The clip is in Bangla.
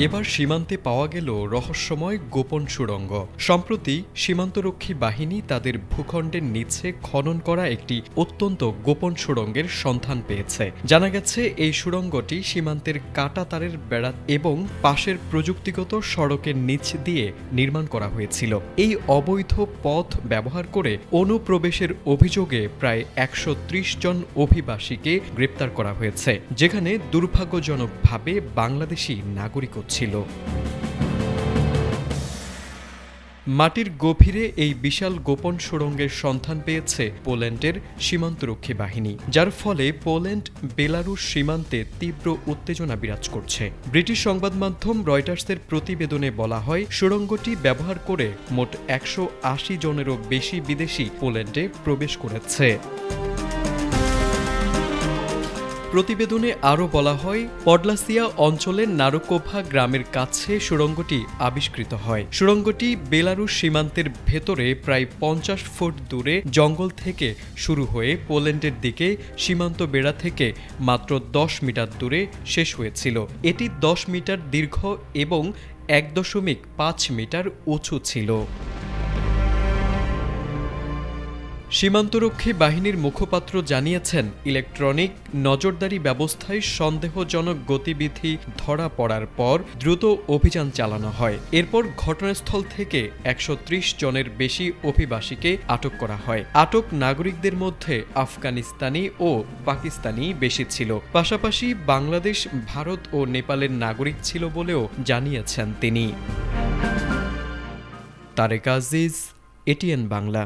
এবার সীমান্তে পাওয়া গেল রহস্যময় গোপন সুড়ঙ্গ। সম্প্রতি সীমান্তরক্ষী বাহিনী তাদের ভূখণ্ডের নিচে খনন করা একটি অত্যন্ত গোপন সুড়ঙ্গের সন্ধান পেয়েছে। জানা গেছে এই সুড়ঙ্গটি সীমান্তের কাঁটাতারের বেড়া এবং পাশের প্রযুক্তিগত সড়কের নিচ দিয়ে নির্মাণ করা হয়েছিল। এই অবৈধ পথ ব্যবহার করে অনুপ্রবেশের অভিযোগে প্রায় ১৩০ জন অভিবাসীকে গ্রেপ্তার করা হয়েছে, যেখানে দুর্ভাগ্যজনকভাবে বাংলাদেশি নাগরিকও ছিল। মাটির গভীরে এই বিশাল গোপন সুড়ঙ্গের সন্ধান পেয়েছে পোল্যান্ডের সীমান্তরক্ষী বাহিনী, যার ফলে পোল্যান্ড বেলারুশ সীমান্তে তীব্র উত্তেজনা বিরাজ করছে। ব্রিটিশ সংবাদ মাধ্যম রয়টার্সের প্রতিবেদনে বলা হয়, সুড়ঙ্গটি ব্যবহার করে মোট ১৮০ জনেরও বেশি বিদেশি পোল্যান্ডে প্রবেশ করেছে। প্রতিবেদনে আরও বলা হয়, পডলাসিয়া অঞ্চলের নারোকোভা গ্রামের কাছে সুড়ঙ্গটি আবিষ্কৃত হয়। সুড়ঙ্গটি বেলারুশ সীমান্তের ভেতরে প্রায় ৫০ ফুট দূরে জঙ্গল থেকে শুরু হয়ে পোল্যান্ডের দিকে সীমান্ত বেড়া থেকে মাত্র ১০ মিটার দূরে শেষ হয়েছিল। এটি ১০ মিটার দীর্ঘ এবং ১.৫ মিটার উঁচু ছিল। সীমান্তরক্ষী বাহিনীর মুখপাত্র জানিয়েছেন, ইলেকট্রনিক নজরদারি ব্যবস্থায় সন্দেহজনক গতিবিধি ধরা পড়ার পর দ্রুত অভিযান চালানো হয়। এরপর ঘটনাস্থল থেকে ১৩০ জনের বেশি অভিবাসীকে আটক করা হয়। আটক নাগরিকদের মধ্যে আফগানিস্তানি ও পাকিস্তানি বেশি ছিল, পাশাপাশি বাংলাদেশ, ভারত ও নেপালের নাগরিক ছিল বলেও জানিয়েছেন তিনি। তারেক আজিজ, এটিএন বাংলা।